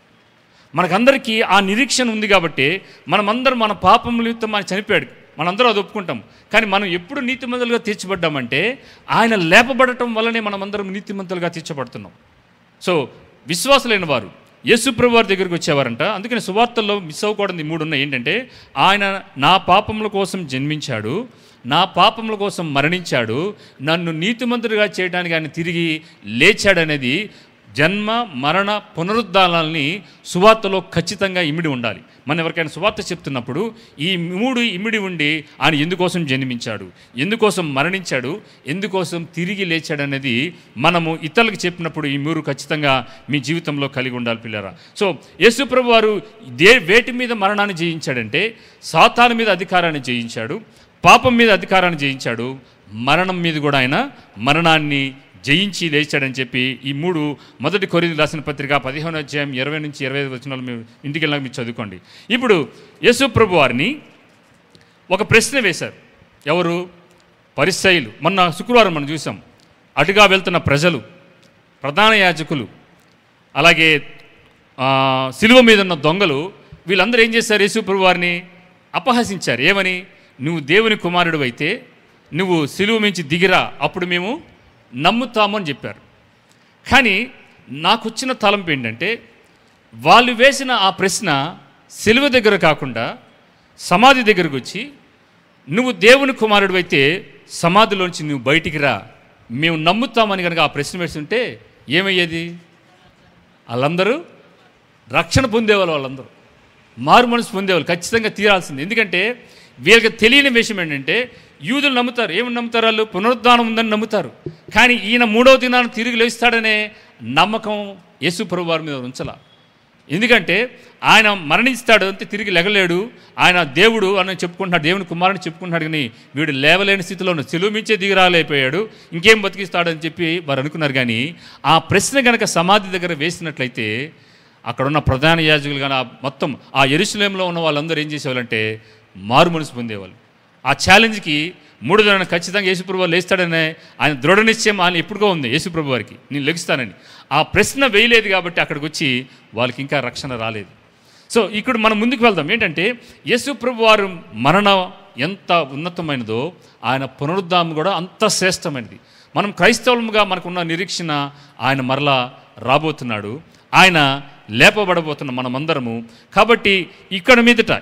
మనకందరికీ ఆ నిరీక్షణ ఉంది కాబట్టి మనమందరం మన పాపం నిమిత్తం ఆయన చనిపోయాడు, మనందరం అది ఒప్పుకుంటాం. కానీ మనం ఎప్పుడు నీతిమంతులుగా తీర్చబడ్డామంటే ఆయన లేపబడటం వల్లనే మనమందరం నీతిమంతులుగా తీర్చబడుతున్నాం. సో విశ్వాసులైన వారు యేసుప్రభు వారి దగ్గరికి వచ్చేవారంట. అందుకని సువార్తల్లో మిస్ అవ్వకూడదు 3 ఉన్నాయి. ఏంటంటే ఆయన నా పాపముల కోసం జన్మించాడు, నా పాపముల కోసం మరణించాడు, నన్ను నీతిమంతుడిగా చేయడానికి ఆయన తిరిగి లేచాడనేది జన్మ మరణ పునరుద్ధానాలని సువార్తలో ఖచ్చితంగా ఇమిడి ఉండాలి. మనం ఎవరికైనా సువార్త చెప్తున్నప్పుడు ఈ 3 ఇమిడి ఉండి ఆయన ఎందుకోసం జన్మించాడు, ఎందుకోసం మరణించాడు, ఎందుకోసం తిరిగి లేచాడనేది మనము ఇతరులకు చెప్పినప్పుడు ఈ 3 ఖచ్చితంగా మీ జీవితంలో కలిగి ఉండాలి పిల్లరా. సో యేసుప్రభు వారు వేటి మీద మరణాన్ని జయించాడంటే సాతాను మీద అధికారాన్ని జయించాడు, పాపం మీద అధికారాన్ని జయించాడు, మరణం మీద కూడా ఆయన మరణాన్ని జయించి లేచాడని చెప్పి ఈ 3 మొదటి కొరింథీయులకు రాసిన పత్రిక 15వ అధ్యాయం 20 నుంచి 25 వచనాలు మీరు ఇంటికి వెళ్ళాక మీరు చదువుకోండి. ఇప్పుడు యేసు ప్రభు వారిని ఒక ప్రశ్న వేశారు. ఎవరు? పరిసయ్యులు. మొన్న శుక్రవారం మనం చూసాం. అటుగా వెళ్తున్న ప్రజలు, ప్రధాన యాజకులు, అలాగే సిలువ మీద ఉన్న దొంగలు, వీళ్ళందరూ ఏం చేశారు? యేసు ప్రభు వారిని అపహసించారు. ఏమని? నువ్వు దేవుని కుమారుడు అయితే నువ్వు సిలువ మించి దిగిరా, అప్పుడు మేము నమ్ముతాము అని చెప్పారు. కానీ నాకు వచ్చిన తలంపు ఏంటంటే, వాళ్ళు వేసిన ఆ ప్రశ్న సిలువ దగ్గర కాకుండా సమాధి దగ్గరకు వచ్చి, నువ్వు దేవుని కుమారుడు అయితే సమాధిలోంచి నువ్వు బయటికి రా, మేము నమ్ముతామని కనుక ఆ ప్రశ్న వేస్తుంటే ఏమయ్యేది? వాళ్ళందరూ రక్షణ పొందేవాళ్ళు, వాళ్ళందరూ మారు మనసు పొందేవాళ్ళు, ఖచ్చితంగా తీరాల్సింది. ఎందుకంటే వీళ్ళకి తెలియని విషయం ఏంటంటే, యూదులు నమ్ముతారు. ఏమని నమ్ముతారు? వాళ్ళు పునరుద్ధానం ఉందని నమ్ముతారు. కానీ ఈయన 3వ దినాన్ని తిరిగి లేస్తాడనే నమ్మకం యేసు ప్రభు వారి మీద ఉంచలా. ఎందుకంటే ఆయన మరణిస్తాడు అంటే తిరిగి లెగలేడు, ఆయన దేవుడు అని చెప్పుకుంటున్నాడు, దేవుని కుమారుని చెప్పుకుంటున్నాడు. కానీ వీడు లేవలేని స్థితిలో ఉన్న సిలువ మించే దిగి రాలేకపోయాడు, ఇంకేం బతికిస్తాడని చెప్పి వారు అనుకున్నారు. కానీ ఆ ప్రశ్న కనుక సమాధి దగ్గర వేసినట్లయితే అక్కడున్న ప్రధాన యాజకులు కానీ మొత్తం ఆ యెరూషలేములో ఉన్న వాళ్ళందరూ ఏం చేసేవాళ్ళంటే మారు మనసు పొందేవాళ్ళు. ఆ ఛాలెంజ్కి 3 దినాలను ఖచ్చితంగా యేసుప్రభు వారు లేస్తాడనే ఆయన దృఢ నిశ్చయం ఆయన ఎప్పుడుగా ఉంది యేసుప్రభు వారికి, నేను లెగుస్తానని. ఆ ప్రశ్న వేయలేదు కాబట్టి అక్కడికి వచ్చి వాళ్ళకి ఇంకా రక్షణ రాలేదు. సో ఇక్కడ మనం ముందుకు వెళ్దాం. ఏంటంటే యేసుప్రభు వారు మరణం ఎంత ఉన్నతమైనదో ఆయన పునరుద్ధానం కూడా అంత శ్రేష్టమైనది. మనం క్రైస్తవులుగా మనకున్న నిరీక్షణ, ఆయన మరలా రాబోతున్నాడు, ఆయన లేపబడబోతున్న మనమందరము. కాబట్టి ఇక్కడ మీదట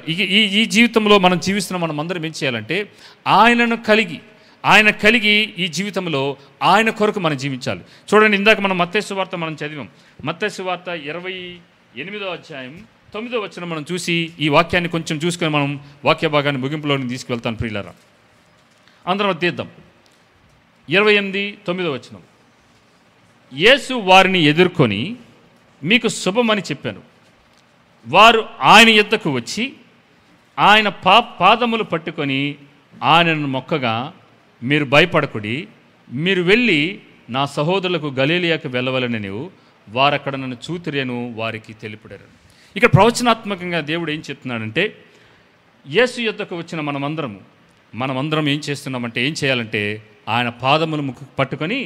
ఈ జీవితంలో మనం జీవిస్తున్న మనమందరం ఏం చేయాలంటే ఆయన కలిగి ఈ జీవితంలో ఆయన కొరకు మనం జీవించాలి. చూడండి, ఇందాక మనం మత్తయి సువార్త మనం చదివాం. మత్తయి సువార్త 28వ అధ్యాయం 9వ వచనం మనం చూసి ఈ వాక్యాన్ని కొంచెం చూసుకొని మనం వాక్య భాగాన్ని ముగింపులోకి తీసుకువెళ్తాను ప్రియులారా. అందరం తీద్దాం. 28:9 వచనం. యేసు వారిని ఎదుర్కొని మీకు శుభమని చెప్పాను. వారు ఆయన యొద్దకు వచ్చి ఆయన పాదములు పట్టుకొని ఆయనను మొక్కగా, మీరు భయపడకుడి, మీరు వెళ్ళి నా సహోదరులకు గలిలయకు వెళ్ళవలనని వారక్కడ నన్ను చూతురేను వారికి తెలుపుడారు. ఇక్కడ ప్రవచనాత్మకంగా దేవుడు ఏం చెప్తున్నాడంటే, యేసు యొద్దకు వచ్చిన మనమందరం ఏం చేస్తున్నామంటే, ఏం చేయాలంటే ఆయన పాదములు పట్టుకొని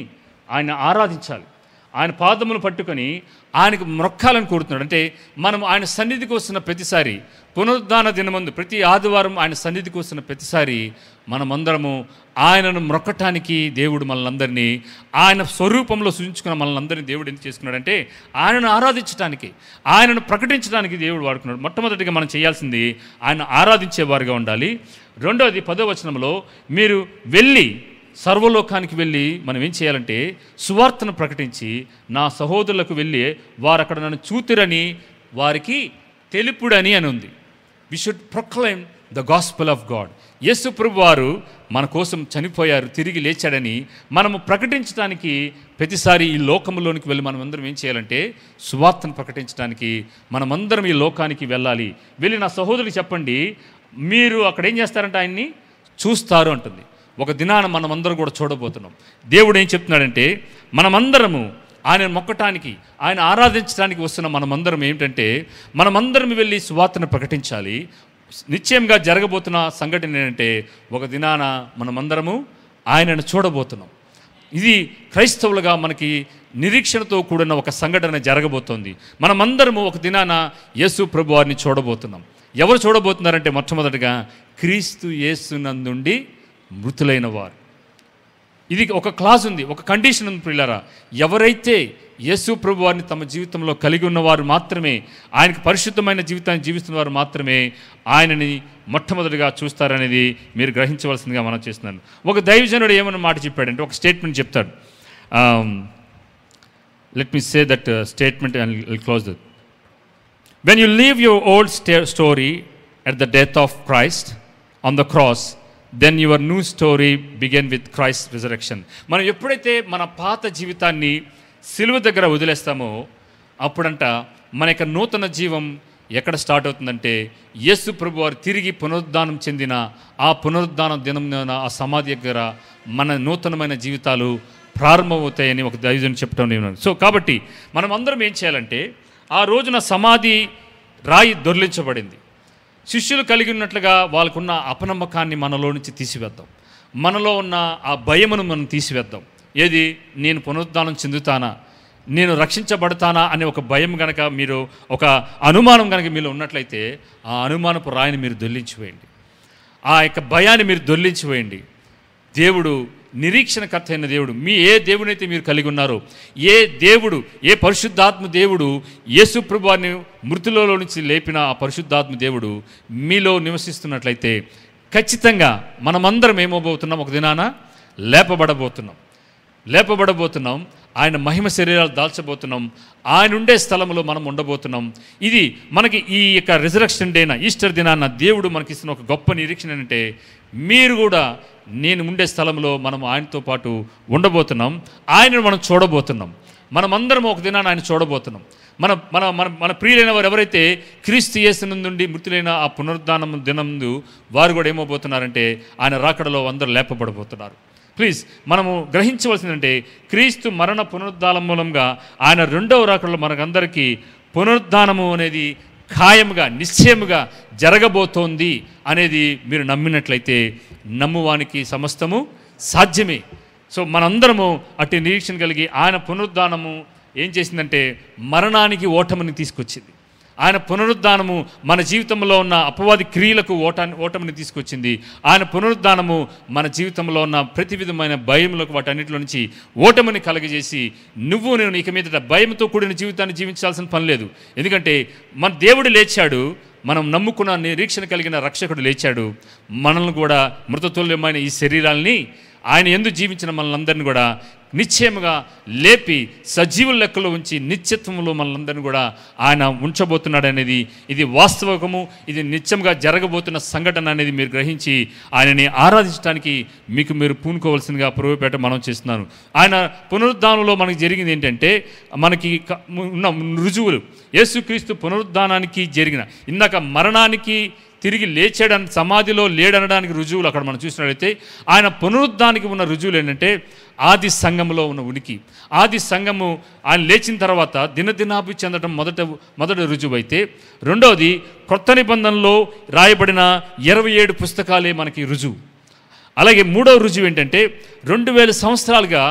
ఆయన ఆరాధించాలి. ఆయన పాదములు పట్టుకొని ఆయనకు మొక్కాలని కోరుతున్నాడు. అంటే మనం ఆయన సన్నిధికి వస్తున్న ప్రతిసారి, పునరుద్ధాన దినమందు ప్రతి ఆదివారం ఆయన సన్నిధికి వస్తున్న ప్రతిసారి మనమందరము ఆయనను మొక్కటానికి దేవుడు మనల్ని ఆయన స్వరూపంలో సూచించుకున్న మనల్ని దేవుడు ఎందుకు చేసుకున్నాడంటే ఆయనను ఆరాధించడానికి, ఆయనను ప్రకటించడానికి దేవుడు వాడుకున్నాడు. మొట్టమొదటిగా మనం చేయాల్సింది ఆయన ఆరాధించేవారుగా ఉండాలి. రెండవది 10వ వచనంలో, మీరు వెళ్ళి సర్వలోకానికి వెళ్ళి మనం ఏం చేయాలంటే సువార్తను ప్రకటించి నా సహోదరులకు వెళ్ళి వారు అక్కడ నన్ను చూతురని వారికి తెలుపుడని అని ఉంది. We should proclaim the gospel of God. Yesu ప్రభు వారు మన కోసం చనిపోయారు, తిరిగి లేచాడని మనము ప్రకటించడానికి ప్రతిసారి ఈ లోకంలోనికి వెళ్ళి మనమందరం ఏం చేయాలంటే సువార్తను ప్రకటించడానికి మనమందరం ఈ లోకానికి వెళ్ళాలి. వెళ్ళి నా సహోదరుడికి చెప్పండి, మీరు అక్కడ ఏం చేస్తారంటే ఆయన్ని చూస్తారు అంటుంది. ఒక దినాన మనమందరం కూడా చూడబోతున్నాం. దేవుడు ఏం చెప్తున్నాడంటే మనమందరము ఆయన మొక్కటానికి, ఆయన ఆరాధించడానికి వస్తున్న మనమందరం ఏమిటంటే మనమందరం వెళ్ళి సువార్తను ప్రకటించాలి. నిశ్చయంగా జరగబోతున్న సంఘటన ఏంటంటే ఒక దినాన మనమందరము ఆయనను చూడబోతున్నాం. ఇది క్రైస్తవులుగా మనకి నిరీక్షణతో కూడిన ఒక సంఘటన జరగబోతోంది. మనమందరము ఒక దినాన యేసు ప్రభు వారిని చూడబోతున్నాం. ఎవరు చూడబోతున్నారంటే మొట్టమొదటిగా క్రీస్తు యేసునందుండి మృతులైన వారు. ఇది ఒక క్లాజ్ ఉంది, ఒక కండిషన్ ఉంది ప్రియులారా. ఎవరైతే యేసు ప్రభు వారిని తమ జీవితంలో కలిగి ఉన్నవారు మాత్రమే, ఆయనకు పరిశుద్ధమైన జీవితాన్ని జీవిస్తున్న వారు మాత్రమే ఆయనని మొట్టమొదటిగా చూస్తారనేది మీరు గ్రహించవలసిందిగా మనం చేస్తున్నాను. ఒక దైవజనుడు ఏమన్నా మాట చెప్పాడంటే, ఒక స్టేట్మెంట్ చెప్తాడు. Let me say that statement and will close that. When you leave your old story at the death of Christ on the cross, then your new story begin with Christ resurrection. మనం ఎప్పుడైతే మన పాత జీవితాన్ని సిలువ దగ్గర వదిలేస్తామో అప్పుడంట మన యొక్క నూతన జీవం ఎక్కడ స్టార్ట్ అవుతుందంటే యేసు ప్రభు వారు తిరిగి పునరుద్ధానం చెందిన ఆ పునరుద్ధాన దినం ఆ సమాధి దగ్గర మన నూతనమైన జీవితాలు ప్రారంభమవుతాయని ఒక దైవజనుడు చెప్పడం నేను. సో కాబట్టి మనం అందరం ఏం చేయాలంటే, ఆ రోజున సమాధి రాయి దొర్లించబడింది. శిష్యులు కలిగి ఉన్నట్లుగా వాళ్ళకున్న అపనమ్మకాన్ని మనలో నుంచి తీసివేద్దాం. మనలో ఉన్న ఆ భయమును మనం తీసివేద్దాం. ఏది, నేను పునరుద్ధానం చెందుతానా, నేను రక్షించబడతానా అనే ఒక భయం కనుక, మీరు ఒక అనుమానం కనుక మీలో ఉన్నట్లయితే, ఆ అనుమానపు రాయిని మీరు దొర్లించివేయండి. ఆ యొక్క భయాన్ని మీరు దొర్లించివేయండి. దేవుడు నిరీక్షణకర్త అయిన దేవుడు. ఏ దేవునైతే మీరు కలిగి ఉన్నారో, ఏ దేవుడు, ఏ పరిశుద్ధాత్మ దేవుడు యేసు ప్రభువుని మృతులలో నుంచి లేపిన ఆ పరిశుద్ధాత్మ దేవుడు మీలో నివసిస్తున్నట్లయితే, ఖచ్చితంగా మనమందరం ఏమవబోతున్నాం, ఒక దినాన లేపబడబోతున్నాం. ఆయన మహిమ శరీరాలు దాల్చబోతున్నాం. ఆయన ఉండే స్థలంలో మనం ఉండబోతున్నాం. ఇది మనకి ఈ యొక్క రిజరక్షన్ డేన, ఈస్టర్ దినాన దేవుడు మనకిస్తున్న ఒక గొప్ప నిరీక్షణ ఏంటంటే, మీరు కూడా నేను ఉండే స్థలంలో మనం ఆయనతో పాటు ఉండబోతున్నాం. ఆయనను మనం చూడబోతున్నాం. మనమందరం ఒక దినాన్ని ఆయన చూడబోతున్నాం. మన మన మన మన ప్రియులైన వారు ఎవరైతే క్రీస్తు యేసునందుండి మృతులైన ఆ పునరుద్ధానం దినందు వారు కూడా ఏమవుతున్నారంటే, ఆయన రాకడలో అందరూ లేపబడబోతున్నారు. ప్లీజ్ మనము గ్రహించవలసిందంటే, క్రీస్తు మరణ పునరుద్ధానం మూలంగా ఆయన రెండవ రాకడలో మనకందరికీ పునరుద్ధానము అనేది ఖాయముగా, నిశ్చయముగా జరగబోతోంది అనేది మీరు నమ్మినట్లయితే, నమ్మువానికి సమస్తము సాధ్యమే. సో మనందరము అట్టి నిరీక్షణ కలిగి, ఆయన పునరుద్ధానము ఏం చేసిందంటే మరణానికి ఓటమిని తీసుకొచ్చింది. ఆయన పునరుద్ధానము మన జీవితంలో ఉన్న అపవాది క్రియలకు ఓటమిని తీసుకొచ్చింది. ఆయన పునరుద్ధానము మన జీవితంలో ఉన్న ప్రతి విధమైన భయములకు, వాటన్నిటిలో నుంచి ఓటమిని కలగజేసి, నేను ఇక మీదట భయంతో కూడిన జీవితాన్ని జీవించాల్సిన పని లేదు. ఎందుకంటే మన దేవుడు లేచాడు, మనం నమ్ముకున్న నిరీక్షణ కలిగిన రక్షకుడు లేచాడు. మనల్ని కూడా మృతతుల్యమైన ఈ శరీరాల్ని, ఆయన యందు జీవించిన మనలందరినీ కూడా నిశ్చయముగా లేపి సజీవుల లెక్కలో ఉంచి నిత్యత్వంలో మనలందరినీ కూడా ఆయన ఉంచబోతున్నాడు అనేది ఇది వాస్తవకము. ఇది నిత్యంగా జరగబోతున్న సంఘటన అనేది మీరు గ్రహించి ఆయనని ఆరాధించడానికి మీకు మీరు పూనుకోవాల్సిందిగా ప్రభువుపేట మనం చేస్తున్నాను. ఆయన పునరుద్ధానంలో మనకి జరిగింది ఏంటంటే, మనకి ఉన్న రుజువులు యేసుక్రీస్తు పునరుద్ధానానికి జరిగిన, ఇందాక మరణానికి తిరిగి లేచాడని, సమాధిలో లేడనడానికి రుజువులు అక్కడ మనం చూసినట్లయితే, ఆయన పునరుద్ధానికి ఉన్న రుజువులు ఏంటంటే ఆది సంఘములో ఉన్న ఉనికి. ఆది సంఘము ఆయన లేచిన తర్వాత దినదినాభివృద్ధి చెందడం మొదటి రుజువు అయితే, రెండవది కొత్త నిబంధనలో రాయబడిన 27 పుస్తకాలే మనకి రుజువు. అలాగే మూడవ రుజువు ఏంటంటే, 2000 సంవత్సరాలుగా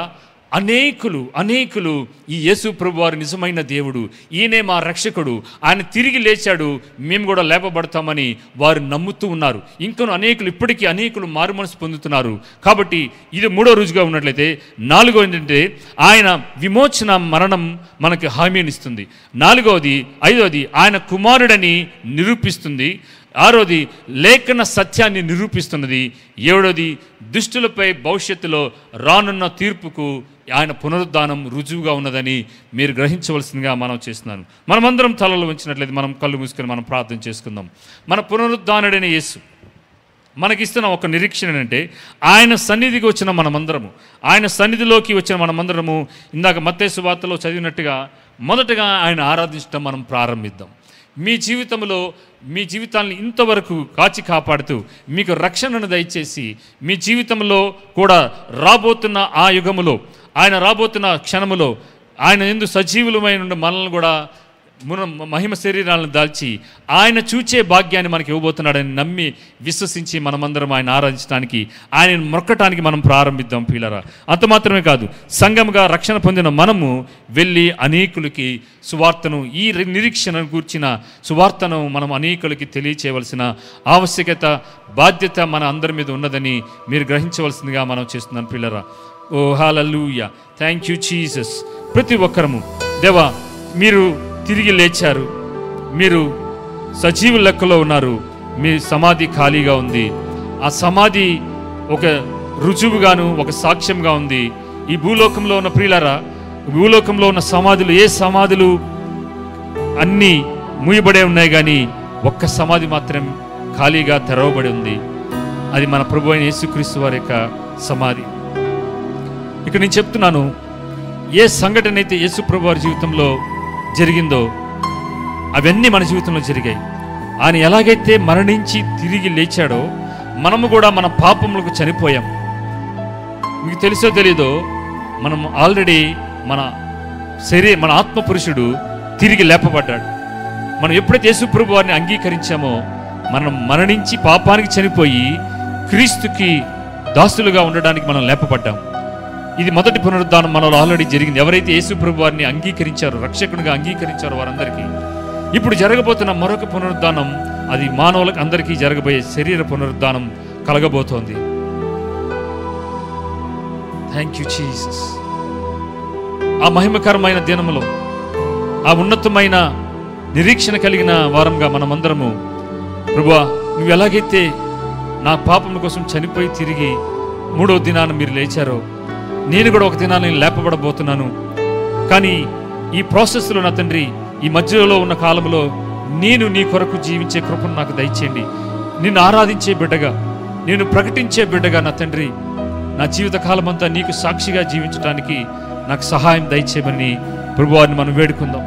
అనేకులు ఈ యేసు ప్రభువారు నిజమైన దేవుడు, ఈయనే మా రక్షకుడు, ఆయన తిరిగి లేచాడు, మేము కూడా లేపబడతామని వారు నమ్ముతూ ఉన్నారు. ఇంకను అనేకులు అనేకులు మారు మనసు పొందుతున్నారు. కాబట్టి ఇది మూడో రుజుగా ఉన్నట్లయితే, నాలుగో ఏంటంటే ఆయన విమోచన మరణం మనకి హామీనిస్తుంది. ఐదవది ఆయన కుమారుడని నిరూపిస్తుంది. ఆరోది లేఖన సత్యాన్ని నిరూపిస్తున్నది. ఏడోది దుష్టులపై భవిష్యత్తులో రానున్న తీర్పుకు ఆయన పునరుద్ధానం రుజువుగా ఉన్నదని మీరు గ్రహించవలసిందిగా మనం చేస్తున్నాను. మనమందరం తలలు ఉంచినట్లయితే మనం కళ్ళు మూసుకొని మనం ప్రార్థన చేసుకుందాం. మన పునరుద్ధానుడైన యేసు మనకిస్తున్న ఒక నిరీక్షణ ఏంటంటే, ఆయన సన్నిధికి వచ్చిన మనమందరము, ఆయన సన్నిధిలోకి వచ్చిన మనమందరము ఇందాక మత్తయి సువార్తలో చదివినట్టుగా మొదటగా ఆయన ఆరాధించడం మనం ప్రారంభిద్దాం. మీ జీవితాన్ని ఇంతవరకు కాపాడుతూ మీకు రక్షణను దయచేసి, మీ జీవితంలో కూడా రాబోతున్న ఆ యుగములో, ఆయన రాబోతున్న క్షణములో ఆయన యందు సజీవులమైన మనల్ని కూడా మహిమ శరీరాలను దాల్చి ఆయన చూచే భాగ్యాన్ని మనకి ఇవ్వబోతున్నాడని నమ్మి విశ్వసించి మనమందరం ఆయన ఆరాధించడానికి, ఆయన మొక్కటానికి మనం ప్రారంభిద్దాం ప్రియులారా. అంత మాత్రమే కాదు, సంఘముగా రక్షణ పొందిన మనము వెళ్ళి అనేకులకి సువార్తను, ఈ నిరీక్షణను గూర్చిన సువార్తను మనం అనేకులకి తెలియచేయవలసిన ఆవశ్యకత, బాధ్యత మన అందరి మీద ఉన్నదని మీరు గ్రహించవలసిందిగా మనం చేస్తున్నాం ప్రియులారా. ఓ హల్లెలూయా, థ్యాంక్ యూ జీసస్. ప్రతి ఒక్కరము, దేవా మీరు తిరిగి లేచారు, మీరు సజీవుల లెక్కలో ఉన్నారు, మీ సమాధి ఖాళీగా ఉంది. ఆ సమాధి ఒక రుజువుగాను ఒక సాక్ష్యంగా ఉంది. ఈ భూలోకంలో ఉన్న ప్రియులారా, భూలోకంలో ఉన్న సమాధులు, ఏ సమాధులు అన్నీ మూయబడే ఉన్నాయి, కానీ ఒక్క సమాధి మాత్రం ఖాళీగా తెరవబడి ఉంది. అది మన ప్రభు అయిన యేసుక్రీస్తు వారి యొక్క సమాధి. ఇక్కడ నేను చెప్తున్నాను, ఏ సంఘటన అయితే యేసు ప్రభు వారి జీవితంలో జరిగిందో అవన్నీ మన జీవితంలో జరిగాయి. ఆయన ఎలాగైతే మరణించి తిరిగి లేచాడో, మనము కూడా మన పాపములకు చనిపోయాం. మీకు తెలుసో తెలీదో, మనం ఆల్రెడీ మన ఆత్మ పురుషుడు తిరిగి లేపబడ్డాడు. మనం ఎప్పుడైతే యేసు ప్రభు వారిని అంగీకరించామో మనం మరణించి పాపానికి చనిపోయి క్రీస్తుకి దాసులుగా ఉండడానికి మనం లేపబడ్డాం. ఇది మొదటి పునరుద్ధానం మనలో ఆల్రెడీ జరిగింది. ఎవరైతే యేసు ప్రభు వారిని అంగీకరించారో, రక్షకునిగా అంగీకరించారో వారందరికీ ఇప్పుడు జరగబోతున్న మరొక పునరుద్ధానం, అది మానవులకు అందరికీ జరగబోయే శరీర పునరుద్ధానం కలగబోతోంది. Thank you Jesus. ఆ మహిమకరమైన దినములో, ఆ ఉన్నతమైన నిరీక్షణ కలిగిన వారంగా మనమందరము, ప్రభువా నువ్వు ఎలాగైతే నా పాపం కోసం చనిపోయి తిరిగి 3వ దినాన మీరు లేచారో, నేను కూడా ఒక దినాన్ని లేపబడబోతున్నాను. కానీ ఈ ప్రాసెస్లో నా తండ్రి, ఈ మధ్యలో ఉన్న కాలంలో నేను నీ కొరకు జీవించే కృపను నాకు దయచేయండి. నిన్ను ఆరాధించే బిడ్డగా, నేను ప్రకటించే బిడ్డగా నా తండ్రి, నా జీవిత కాలం అంతా నీకు సాక్షిగా జీవించడానికి నాకు సహాయం దయచేయమని ప్రభువారిని మనం వేడుకుందాం.